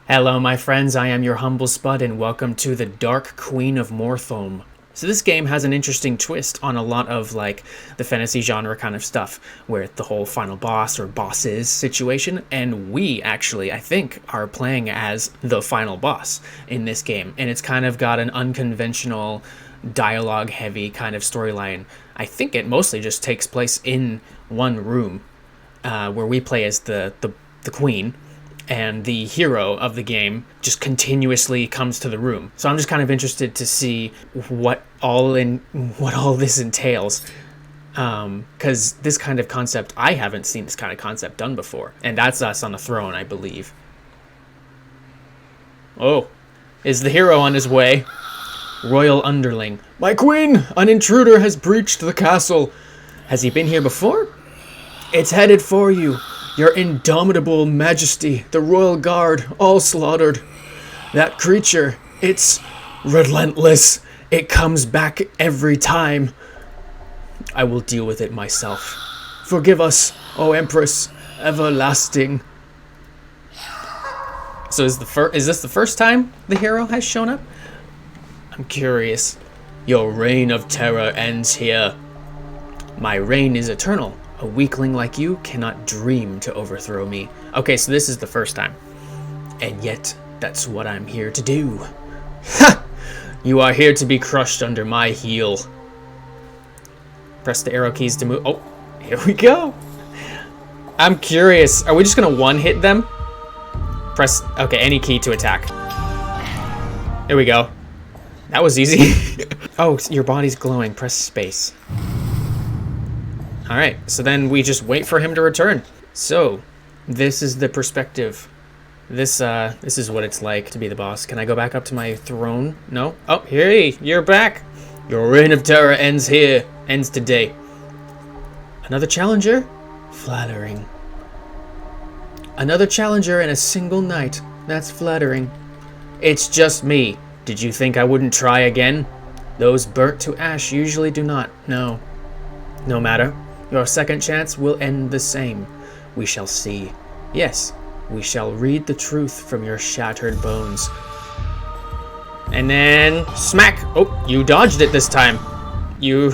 Hello my friends, I am your humble spud and welcome to the Dark Queen of Mortholme. So this game has an interesting twist on a lot of like the fantasy genre kind of stuff, where the whole final boss or bosses situation, and we actually, I think, are playing as the final boss in this game, and it's kind of got an unconventional dialogue heavy kind of storyline. I think it mostly just takes place in one room, where we play as the queen, and the hero of the game just continuously comes to the room. So I'm just kind of interested to see what all this entails, because this kind of concept, I haven't seen this kind of concept done before, and that's us on the throne, I believe. Oh, is the hero on his way? Royal underling. My queen, an intruder has breached the castle. Has he been here before? It's headed for you. Your indomitable majesty, the royal guard, all slaughtered. That creature, it's relentless. It comes back every time. I will deal with it myself. Forgive us, O Empress, everlasting. So is this the first time the hero has shown up? I'm curious. Your reign of terror ends here. My reign is eternal. A weakling like you cannot dream to overthrow me. Okay, so this is the first time. And yet, that's what I'm here to do. Ha! You are here to be crushed under my heel. Press the arrow keys to move. Oh, here we go. I'm curious. Are we just gonna one-hit them? Press, okay, any key to attack. Here we go. That was easy. Oh, your body's glowing. Press space. Alright, so then we just wait for him to return. So, this is the perspective. This is what it's like to be the boss. Can I go back up to my throne? No? Oh, hey, you're back! Your reign of terror ends here. Ends today. Another challenger? Flattering. Another challenger in a single night. That's flattering. It's just me. Did you think I wouldn't try again? Those burnt to ash usually do not. No. No matter. Your second chance will end the same. We shall see. Yes, we shall read the truth from your shattered bones. And then smack! Oh, you dodged it this time. You...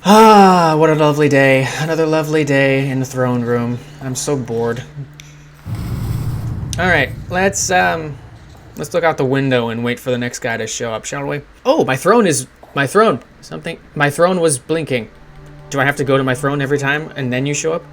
Ah, what a lovely day. Another lovely day in the throne room. I'm so bored. Alright, let's look out the window and wait for the next guy to show up, shall we? Oh, my throne. My throne was blinking. Do I have to go to my throne every time and then you show up?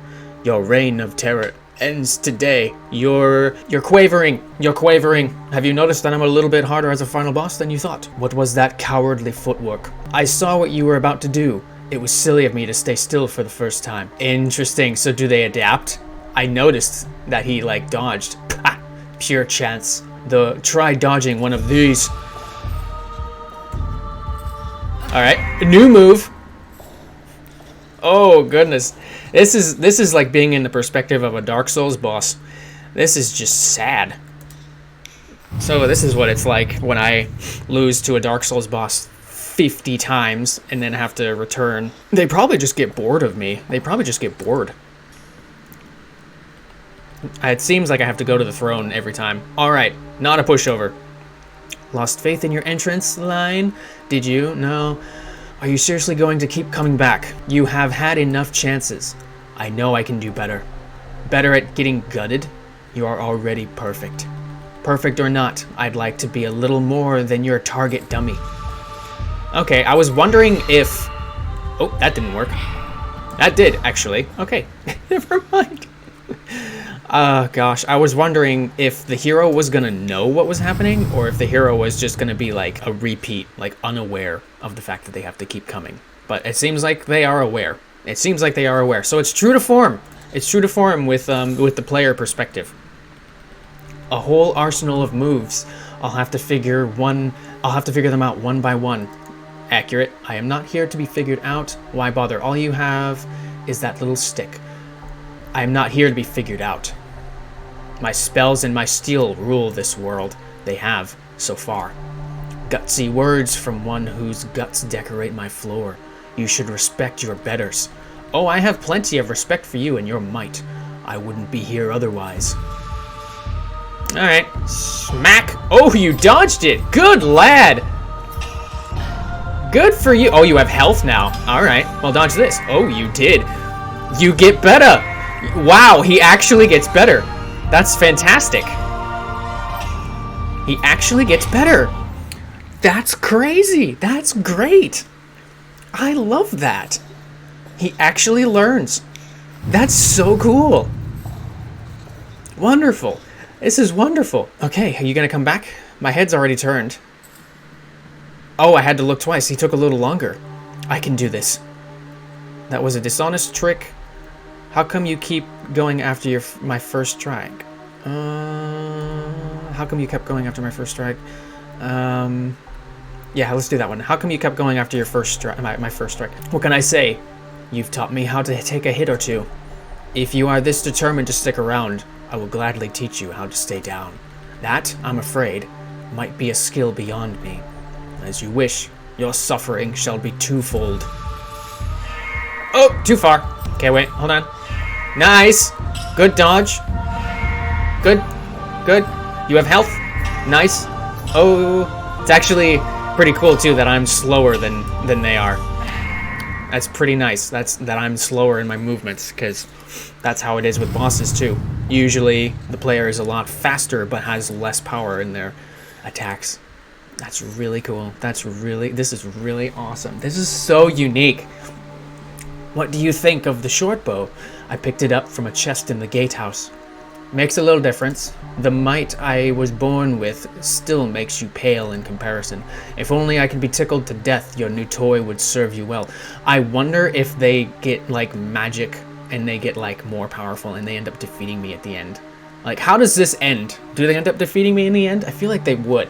Your reign of terror ends today. You're quavering. You're quavering. Have you noticed that I'm a little bit harder as a final boss than you thought? What was that cowardly footwork? I saw what you were about to do. It was silly of me to stay still for the first time. Interesting. So do they adapt? I noticed that he like dodged. Pah! Pure chance. Try dodging one of these. Alright, new move. Oh goodness, this is like being in the perspective of a Dark Souls boss. This is just sad. So this is what it's like when I lose to a Dark Souls boss 50 times and then have to return. They probably just get bored of me. They probably just get bored. It seems like I have to go to the throne every time. Alright, not a pushover. Lost faith in your entrance line? Did you? No. Are you seriously going to keep coming back? You have had enough chances. I know I can do better. Better at getting gutted? You are already perfect. Perfect or not, I'd like to be a little more than your target dummy. Okay, I was wondering if... Oh, that didn't work. That did, actually. Okay, never mind. Gosh, I was wondering if the hero was gonna know what was happening, or if the hero was just gonna be like a repeat, like unaware of the fact that they have to keep coming. But it seems like they are aware. It seems like they are aware. So it's true to form. It's true to form with the player perspective. A whole arsenal of moves. I'll have to figure them out one by one. Accurate. I am not here to be figured out. Why bother? All you have is that little stick. I am not here to be figured out. My spells and my steel rule this world. They have, so far. Gutsy words from one whose guts decorate my floor. You should respect your betters. Oh, I have plenty of respect for you and your might. I wouldn't be here otherwise. Alright. Smack. Oh, you dodged it. Good lad. Good for you. Oh, you have health now. Alright. Well, dodge this. Oh, you did. You get better. Wow, he actually gets better. That's fantastic. He actually gets better. That's crazy. That's great. I love that. He actually learns. That's so cool. Wonderful. This is wonderful. Okay, are you gonna come back? My head's already turned. Oh, I had to look twice. He took a little longer. I can do this. That was a dishonest trick. How come you keep going after my first strike? How come you kept going after my first strike? Yeah, let's do that one. How come you kept going after your first strike? My first strike. What can I say? You've taught me how to take a hit or two. If you are this determined to stick around, I will gladly teach you how to stay down. That, I'm afraid, might be a skill beyond me. As you wish, your suffering shall be twofold. Oh, too far. Okay, wait, hold on. Nice. Good dodge. Good. Good. You have health. Nice. Oh, it's actually pretty cool too that I'm slower than they are. That's pretty nice. That I'm slower in my movements, because that's how it is with bosses too. Usually the player is a lot faster but has less power in their attacks. That's really cool. This is really awesome. This is so unique. What do you think of the short bow? I picked it up from a chest in the gatehouse. Makes a little difference. The might I was born with still makes you pale in comparison. If only I could be tickled to death, your new toy would serve you well. I wonder if they get like magic and they get like more powerful and they end up defeating me at the end. Like, how does this end? Do they end up defeating me in the end? I feel like they would.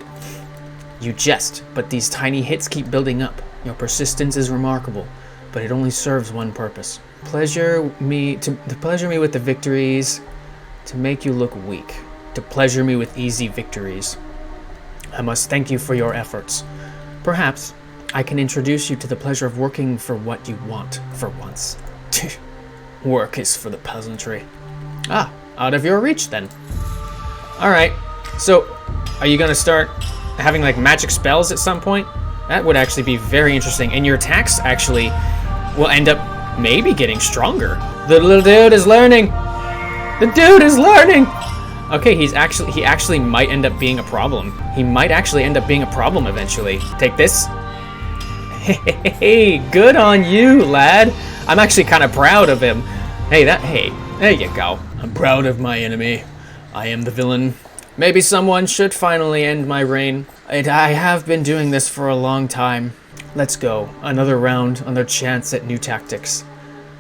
You jest, but these tiny hits keep building up. Your persistence is remarkable, but it only serves one purpose. To pleasure me with the victories, to make you look weak, to pleasure me with easy victories. I must thank you for your efforts. Perhaps I can introduce you to the pleasure of working for what you want for once. Work is for the peasantry. Ah, out of your reach then. Alright, so are you gonna start having like magic spells at some point? That would actually be very interesting, and your attacks actually will end up maybe getting stronger. The little dude is learning. The dude is learning. Okay, he actually might end up being a problem. He might actually end up being a problem eventually. Take this. Hey, good on you, lad. I'm actually kind of proud of him. Hey, there you go. I'm proud of my enemy. I am the villain. Maybe someone should finally end my reign. I have been doing this for a long time. Let's go. Another round, another chance at new tactics.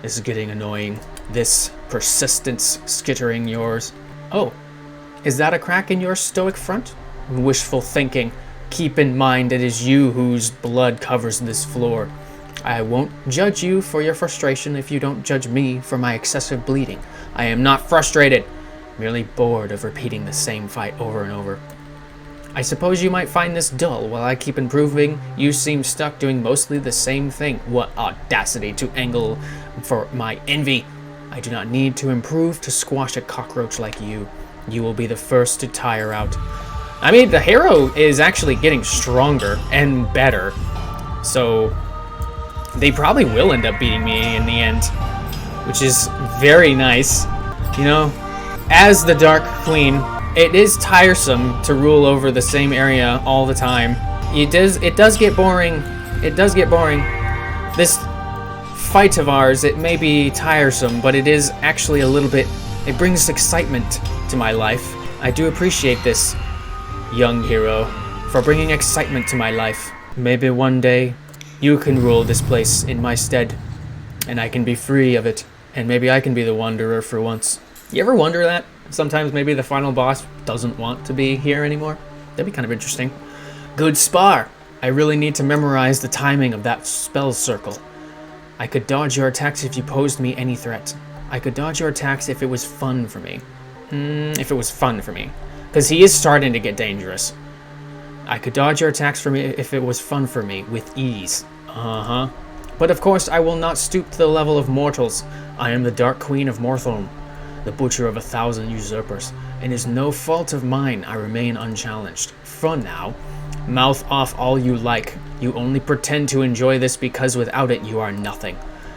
This is getting annoying. This persistence skittering yours. Oh, is that a crack in your stoic front? Wishful thinking. Keep in mind it is you whose blood covers this floor. I won't judge you for your frustration if you don't judge me for my excessive bleeding. I am not frustrated, merely bored of repeating the same fight over and over. I suppose you might find this dull while I keep improving. You seem stuck doing mostly the same thing. What audacity to angle for my envy. I do not need to improve to squash a cockroach like you. You will be the first to tire out. I mean, the hero is actually getting stronger and better, so they probably will end up beating me in the end, which is very nice. You know, as the Dark Queen, it is tiresome to rule over the same area all the time. It does get boring. It does get boring. This fight of ours, it may be tiresome, but it is actually a little bit, it brings excitement to my life. I do appreciate this, young hero, for bringing excitement to my life. Maybe one day you can rule this place in my stead, and I can be free of it, and maybe I can be the wanderer for once. You ever wonder that? Sometimes maybe the final boss doesn't want to be here anymore? That'd be kind of interesting. Good spar! I really need to memorize the timing of that spell circle. I could dodge your attacks if you posed me any threat. I could dodge your attacks if it was fun for me. If it was fun for me. Because he is starting to get dangerous. I could dodge your attacks for me if it was fun for me, with ease. But of course I will not stoop to the level of mortals. I am the Dark Queen of Mortholme. the butcher of 1,000 usurpers. It is no fault of mine I remain unchallenged. For now, mouth off all you like. You only pretend to enjoy this because without it you are nothing.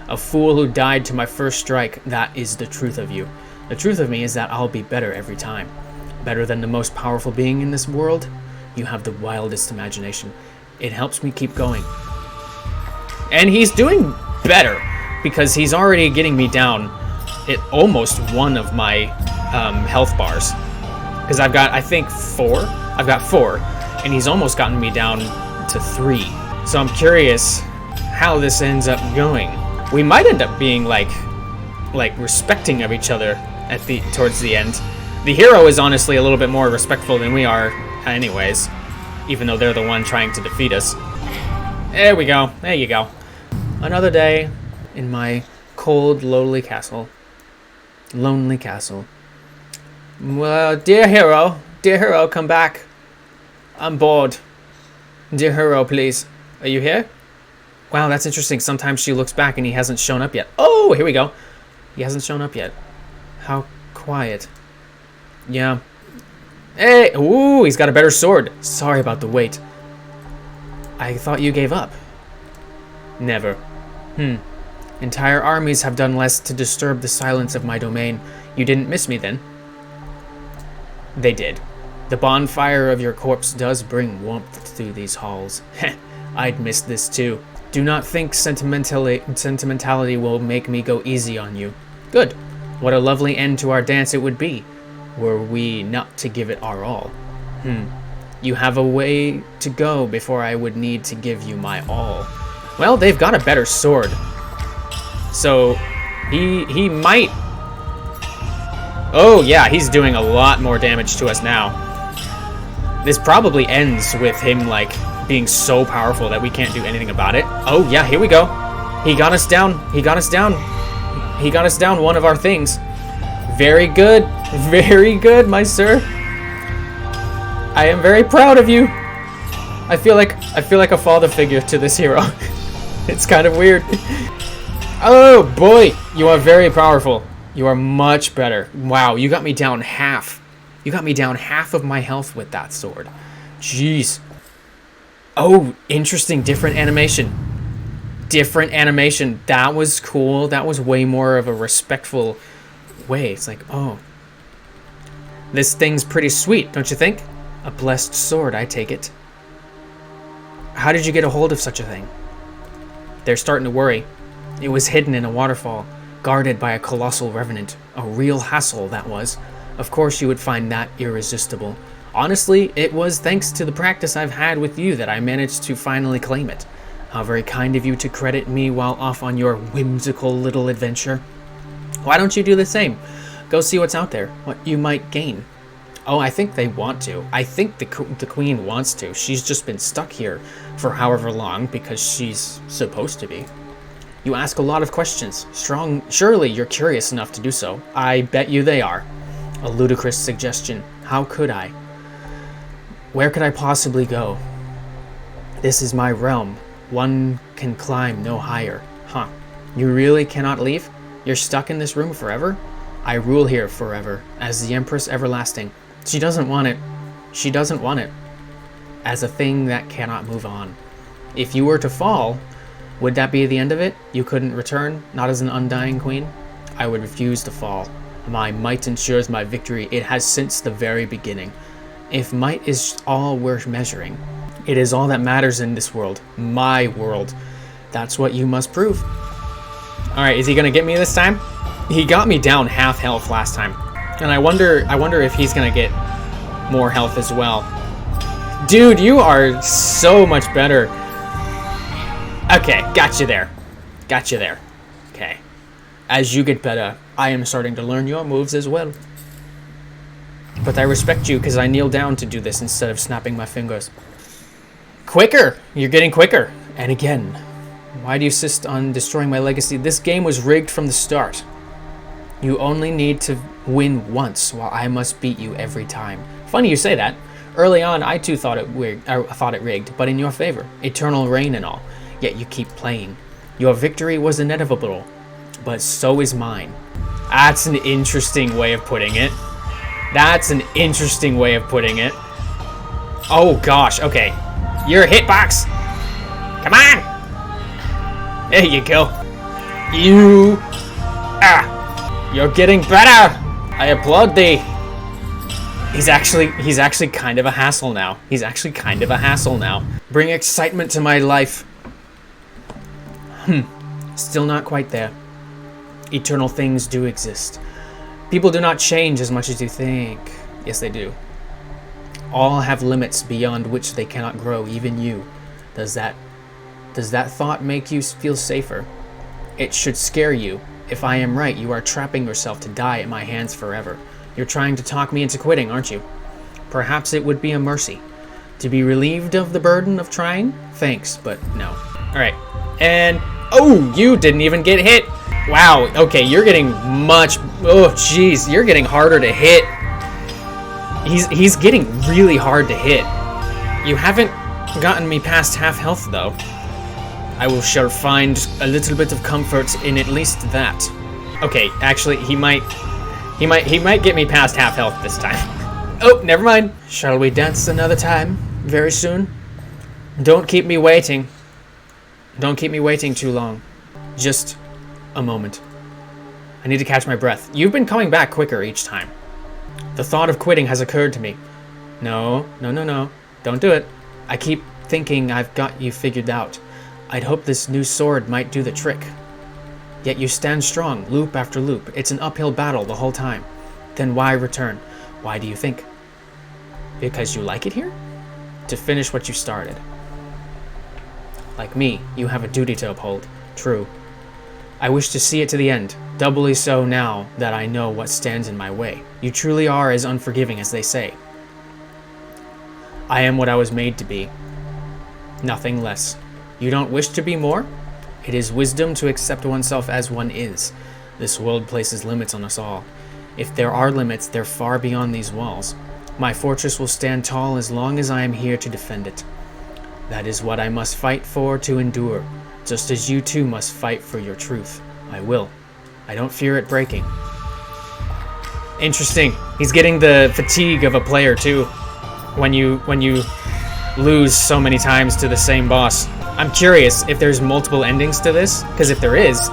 A fool who died to my first strike, that is the truth of you. The truth of me is that I'll be better every time. Better than the most powerful being in this world? You have the wildest imagination. It helps me keep going. And he's doing better, because he's already getting me down at almost one of my health bars. Because I've got, I think, 4? I've got 4, and he's almost gotten me down to 3. So I'm curious how this ends up going. We might end up being like respecting of each other at towards the end. The hero is honestly a little bit more respectful than we are anyways, even though they're the one trying to defeat us. There we go. There you go. Another day in my cold, lonely castle. Well, dear hero, come back. I'm bored. Dear hero, please. Are you here? Wow, that's interesting. Sometimes she looks back and he hasn't shown up yet. Oh, here we go. He hasn't shown up yet. How quiet. Yeah. Hey! Ooh, he's got a better sword. Sorry about the wait. I thought you gave up. Never. Entire armies have done less to disturb the silence of my domain. You didn't miss me then? They did. The bonfire of your corpse does bring warmth through these halls. Heh, I'd miss this too. Do not think sentimentality will make me go easy on you. Good. What a lovely end to our dance it would be, were we not to give it our all. You have a way to go before I would need to give you my all. Well, they've got a better sword. So, he might... Oh, yeah, he's doing a lot more damage to us now. This probably ends with him, like, being so powerful that we can't do anything about it. Oh, yeah, here we go. He got us down. He got us down. He got us down one of our things. Very good. Very good, my sir. I am very proud of you. I feel like a father figure to this hero. It's kind of weird. Oh, boy. You are very powerful. You are much better. Wow, you got me down half. You got me down half of my health with that sword. Jeez. Oh, interesting. Different animation. Different animation. That was cool. That was way more of a respectful way. It's like, oh. This thing's pretty sweet, don't you think? A blessed sword, I take it. How did you get a hold of such a thing? They're starting to worry. It was hidden in a waterfall, guarded by a colossal revenant. A real hassle, that was. Of course you would find that irresistible. Honestly, it was thanks to the practice I've had with you that I managed to finally claim it. How very kind of you to credit me while off on your whimsical little adventure. Why don't you do the same? Go see what's out there, what you might gain. Oh, I think they want to. I think the queen wants to. She's just been stuck here for however long because she's supposed to be. You ask a lot of questions. Surely you're curious enough to do so. I bet you they are. A ludicrous suggestion. How could I? Where could I possibly go? This is my realm. One can climb no higher. Huh. You really cannot leave? You're stuck in this room forever? I rule here forever, as the Empress Everlasting. She doesn't want it. She doesn't want it. As a thing that cannot move on. If you were to fall, would that be the end of it? You couldn't return, not as an undying queen? I would refuse to fall. My might ensures my victory. It has since the very beginning. If might is all worth measuring, it is all that matters in this world. My world. That's what you must prove. Alright, is he gonna get me this time? He got me down half health last time. And I wonder if he's gonna get more health as well. Dude, you are so much better. Okay, got you there. Got you there. Okay. As you get better, I am starting to learn your moves as well. But I respect you because I kneel down to do this instead of snapping my fingers. Quicker! You're getting quicker. And again. Why do you insist on destroying my legacy? This game was rigged from the start. You only need to win once, while I must beat you every time. Funny you say that. Early on, I too thought it rigged, but in your favor. Eternal reign and all. Yet you keep playing. Your victory was inevitable, but so is mine. That's an interesting way of putting it. That's an interesting way of putting it. Oh gosh, okay. Your hitbox. Come on. There you go. You're getting better. I applaud thee. He's actually kind of a hassle now. Bring excitement to my life. Still not quite there. Eternal things do exist. People do not change as much as you think. Yes, they do. All have limits beyond which they cannot grow, even you. Does that thought make you feel safer? It should scare you. If I am right, you are trapping yourself to die at my hands forever. You're trying to talk me into quitting, aren't you? Perhaps it would be a mercy. To be relieved of the burden of trying? Thanks, but no. Alright, and... oh, you didn't even get hit! Wow, okay, you're getting much... oh, jeez, you're getting harder to hit. He's getting really hard to hit. You haven't gotten me past half health, though. I shall find a little bit of comfort in at least that. Okay, actually, he might get me past half health this time. Oh, never mind. Shall we dance another time? Very soon? Don't keep me waiting. Don't keep me waiting too long. Just a moment. I need to catch my breath. You've been coming back quicker each time. The thought of quitting has occurred to me. No. Don't do it. I keep thinking I've got you figured out. I'd hope this new sword might do the trick. Yet you stand strong, loop after loop. It's an uphill battle the whole time. Then why return? Why do you think? Because you like it here? To finish what you started. Like me, you have a duty to uphold. True. I wish to see it to the end, doubly so now that I know what stands in my way. You truly are as unforgiving as they say. I am what I was made to be. Nothing less. You don't wish to be more? It is wisdom to accept oneself as one is. This world places limits on us all. If there are limits, they're far beyond these walls. My fortress will stand tall as long as I am here to defend it. That is what I must fight for to endure, just as you too must fight for your truth. I will. I don't fear it breaking. Interesting. He's getting the fatigue of a player too. When you lose so many times to the same boss. I'm curious if there's multiple endings to this, because if there is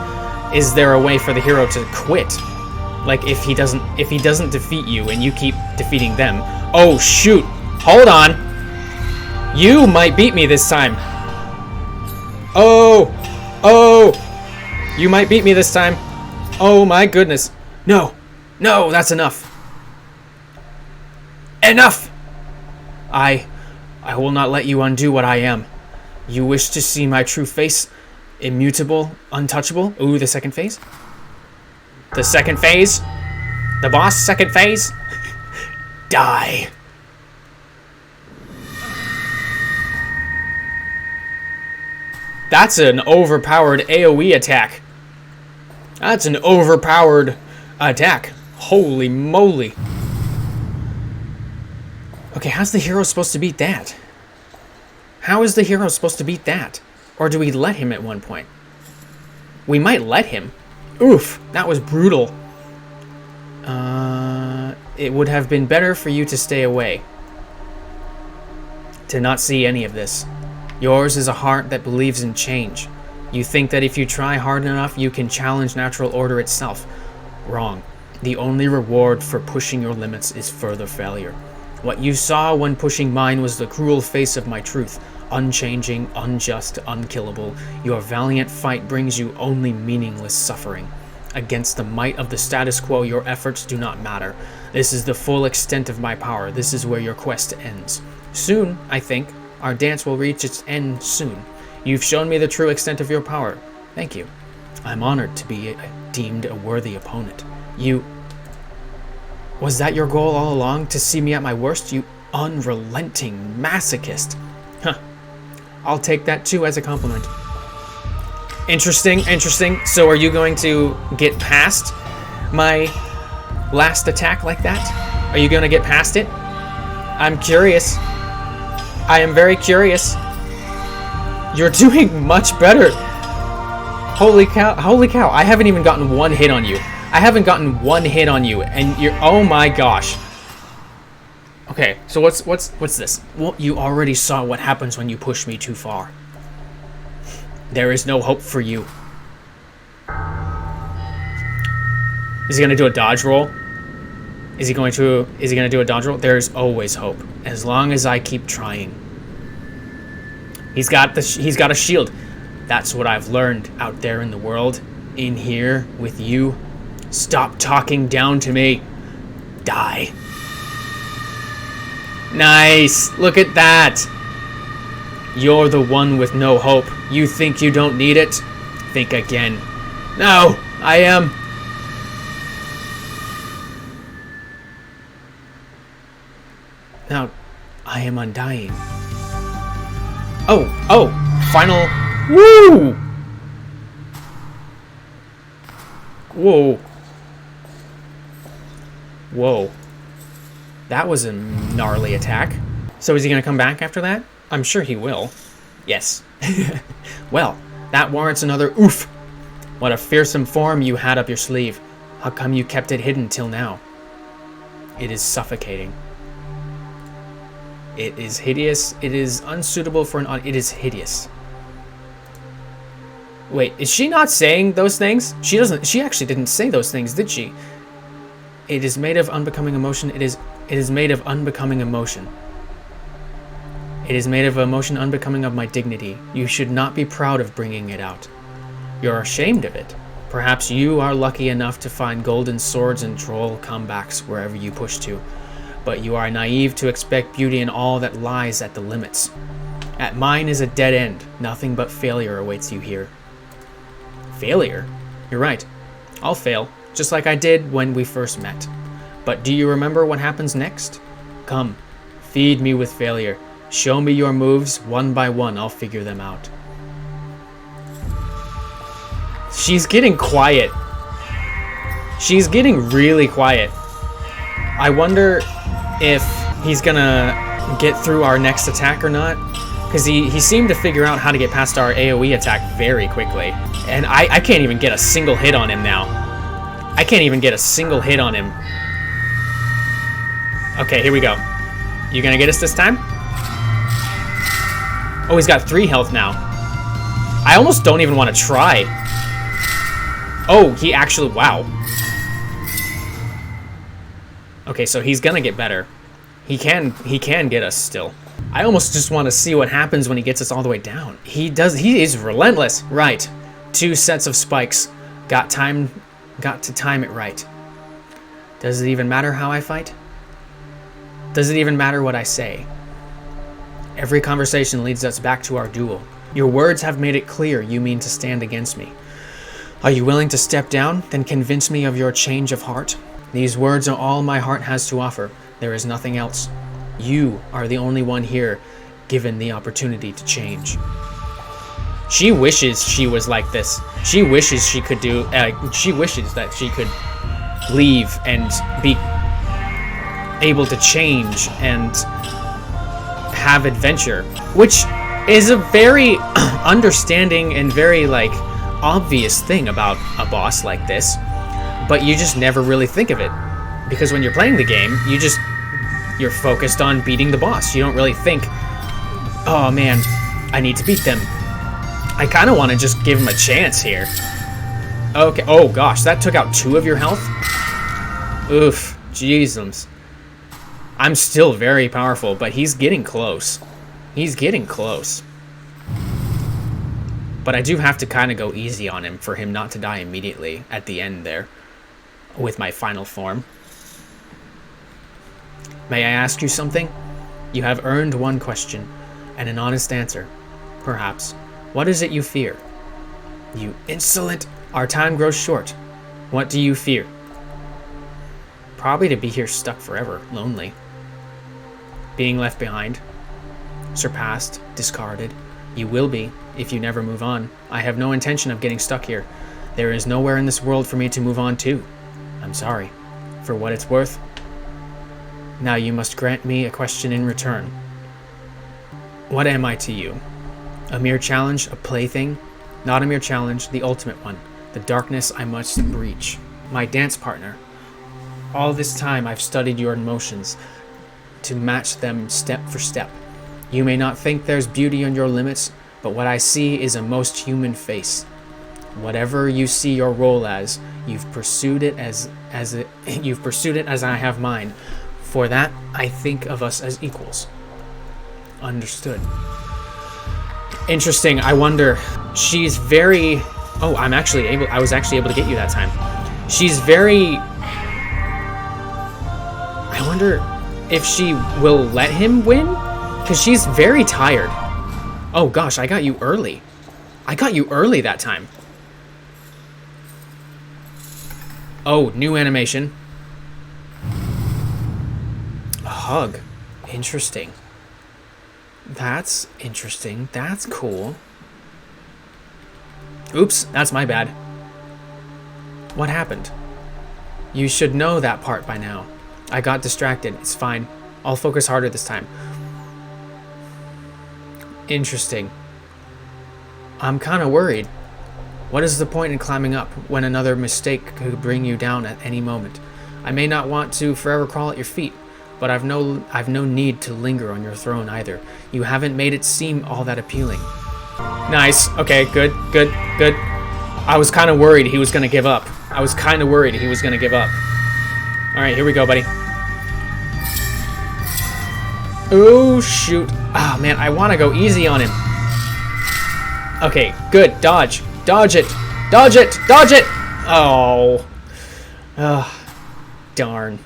there a way for the hero to quit? Like if he doesn't defeat you and you keep defeating them. Oh shoot! Hold on! You might beat me this time. Oh! You might beat me this time. Oh my goodness. No, that's enough. Enough! I will not let you undo what I am. You wish to see my true face? Immutable, untouchable? Ooh, the second phase? The second phase? The boss, second phase? Die. That's an overpowered AoE attack. That's an overpowered attack. Holy moly. Okay, how's the hero supposed to beat that? How is the hero supposed to beat that? Or do we let him at one point? We might let him. Oof, that was brutal. It would have been better for you to stay away. To not see any of this. Yours is a heart that believes in change. You think that if you try hard enough, you can challenge natural order itself. Wrong. The only reward for pushing your limits is further failure. What you saw when pushing mine was the cruel face of my truth. Unchanging, unjust, unkillable. Your valiant fight brings you only meaningless suffering. Against the might of the status quo, your efforts do not matter. This is the full extent of my power. This is where your quest ends. Soon, I think, our dance will reach its end soon. You've shown me the true extent of your power. Thank you. I'm honored to be deemed a worthy opponent. Was that your goal all along, to see me at my worst, you unrelenting masochist? Huh. I'll take that too as a compliment. Interesting. So are you going to get past my last attack like that? Are you going to get past it? I'm curious. I am very curious. You're doing much better. Holy cow. I haven't even gotten one hit on you. I haven't gotten one hit on you, and you're... Oh my gosh. Okay, so what's this? Well, you already saw what happens when you push me too far. There is no hope for you. Is he gonna do a dodge roll? Is he gonna do a dodge roll? There's always hope, as long as I keep trying. He's got a shield. That's what I've learned out there in the world. In here with you. Stop talking down to me. Die. Nice. Look at that. You're the one with no hope. You think you don't need it? Think again. No, I am. Now, I am undying. Oh, final. Woo! Whoa. Whoa. That was a gnarly attack. So is he gonna come back after that? I'm sure he will. Yes. Well, that warrants another oof. What a fearsome form you had up your sleeve. How come you kept it hidden till now? It is suffocating. It is hideous. It is unsuitable for an audience. It is hideous. Wait, is she not saying those things? She actually didn't say those things, did she? It is made of unbecoming emotion. It is made of unbecoming emotion. It is made of emotion unbecoming of my dignity. You should not be proud of bringing it out. You're ashamed of it. Perhaps you are lucky enough to find golden swords and troll comebacks wherever you push to. But you are naive to expect beauty in all that lies at the limits. At mine is a dead end. Nothing but failure awaits you here. Failure? You're right. I'll fail, just like I did when we first met. But do you remember what happens next? Come, feed me with failure. Show me your moves, one by one, I'll figure them out. She's getting quiet. She's getting really quiet. I wonder if he's gonna get through our next attack or not. Because he seemed to figure out how to get past our AoE attack very quickly. And I can't even get a single hit on him now. I can't even get a single hit on him. Okay, here we go. You gonna get us this time? Oh, he's got 3 health now. I almost don't even want to try. Oh, he actually... Wow. Okay, so he's gonna get better. He can get us still. I almost just want to see what happens when he gets us all the way down. He is relentless. Right. 2 sets of spikes. Got to time it right. Does it even matter how I fight? Does it even matter what I say? Every conversation leads us back to our duel. Your words have made it clear you mean to stand against me. Are you willing to step down, then convince me of your change of heart? These words are all my heart has to offer. There is nothing else. You are the only one here given the opportunity to change. She wishes she was like this. She wishes she could do... she wishes that she could leave and be able to change and have adventure. Which is a very understanding and very, like, obvious thing about a boss like this. But you just never really think of it. Because when you're playing the game, you're focused on beating the boss. You don't really think, oh man, I need to beat them. I kind of want to just give him a chance here. Okay, oh gosh, that took out 2 of your health? Oof, jeezums. I'm still very powerful, but he's getting close. He's getting close. But I do have to kind of go easy on him for him not to die immediately at the end there with my final form. May I ask you something? You have earned one question, and an honest answer, perhaps. What is it you fear? You insolent! Our time grows short. What do you fear? Probably to be here stuck forever, lonely. Being left behind. Surpassed, discarded. You will be, if you never move on. I have no intention of getting stuck here. There is nowhere in this world for me to move on to. I'm sorry. For what it's worth. Now you must grant me a question in return. What am I to you? A mere challenge, a plaything? Not a mere challenge, the ultimate one. The darkness I must breach. my dance partner. All this time I've studied your emotions to match them step for step. You may not think there's beauty on your limits, but what I see is a most human face. Whatever you see your role as, you've pursued it as I have mine. For that, I think of us as equals. Understood. Interesting. I wonder. She's very. Oh, I was actually able to get you that time. She's very. I wonder if she will let him win, because she's very tired. Oh gosh, I got you early. I got you early that time. Oh, new animation. A hug. Interesting. That's interesting. That's cool. Oops, that's my bad. What happened? You should know that part by now. I got distracted. It's fine. I'll focus harder this time. Interesting. I'm kind of worried. What is the point in climbing up when another mistake could bring you down at any moment? I may not want to forever crawl at your feet, but I've no need to linger on your throne either. You haven't made it seem all that appealing. Nice. Okay, good. I was kind of worried he was going to give up. All right, here we go, buddy. Oh, shoot. Ah, man, I want to go easy on him. Okay, good. Dodge. Dodge it. Oh. Darn.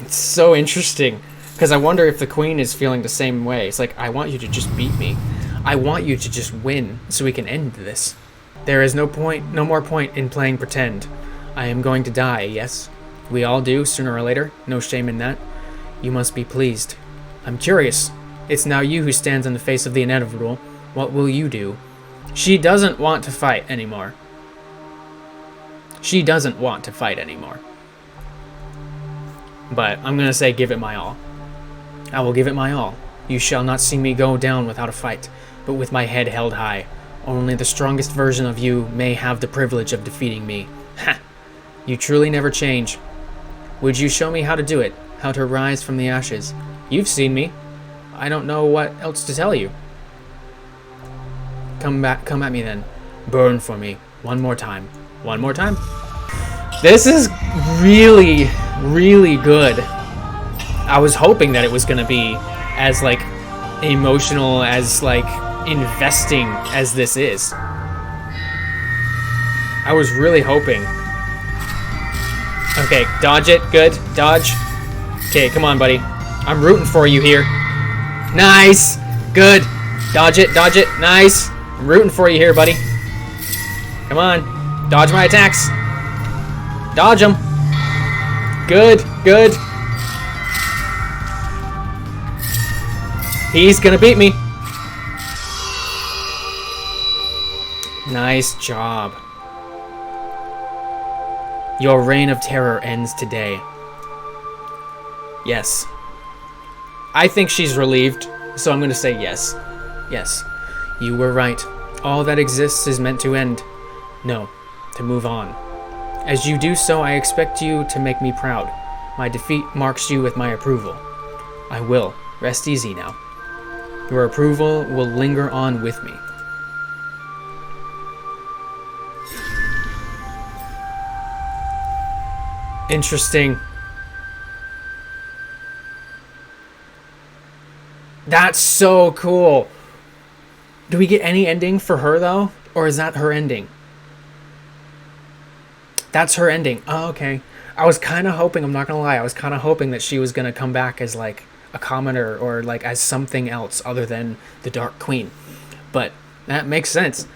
It's so interesting, because I wonder if the queen is feeling the same way. It's like, I want you to just beat me. I want you to just win so we can end this. There is no more point in playing pretend. I am going to die, yes? We all do, sooner or later. No shame in that. You must be pleased. I'm curious. It's now you who stands in the face of the inevitable. What will you do? She doesn't want to fight anymore. But I'm going to say give it my all. I will give it my all. You shall not see me go down without a fight, but with my head held high. Only the strongest version of you may have the privilege of defeating me. Ha! You truly never change. Would you show me how to do it? How to rise from the ashes? You've seen me. I don't know what else to tell you. Come at me then. Burn for me. One more time. This is really, really good. I was hoping that it was gonna be as like emotional, as like investing as this is. I was really hoping. Okay, dodge it. Good. Dodge. Okay, come on, buddy. I'm rooting for you here. Nice. Good. Dodge it. Nice. I'm rooting for you here, buddy. Come on. Dodge my attacks. Dodge them. Good. He's gonna beat me. Nice job. Your reign of terror ends today. Yes. I think she's relieved, so I'm gonna say yes. Yes. You were right. All that exists is meant to end. No, to move on. As you do so, I expect you to make me proud. My defeat marks you with my approval. I will. Rest easy now. Your approval will linger on with me. Interesting. That's so cool. Do we get any ending for her, though? Or is that her ending? That's her ending. Oh, okay. I was kind of hoping, I'm not going to lie, I was kind of hoping that she was going to come back as, like, a commoner or, like, as something else other than the Dark Queen. But that makes sense.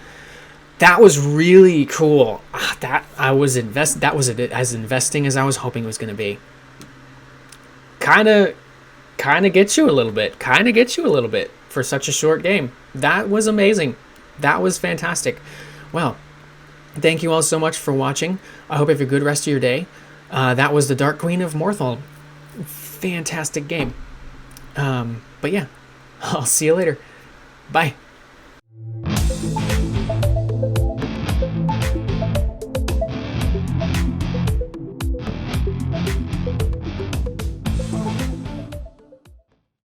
That was really cool. That was as investing as I was hoping it was going to be. Kind of gets you a little bit for such a short game. That was amazing. That was fantastic. Well, thank you all so much for watching. I hope you have a good rest of your day. That was the Dark Queen of Mortholme. Fantastic game. But yeah, I'll see you later. Bye.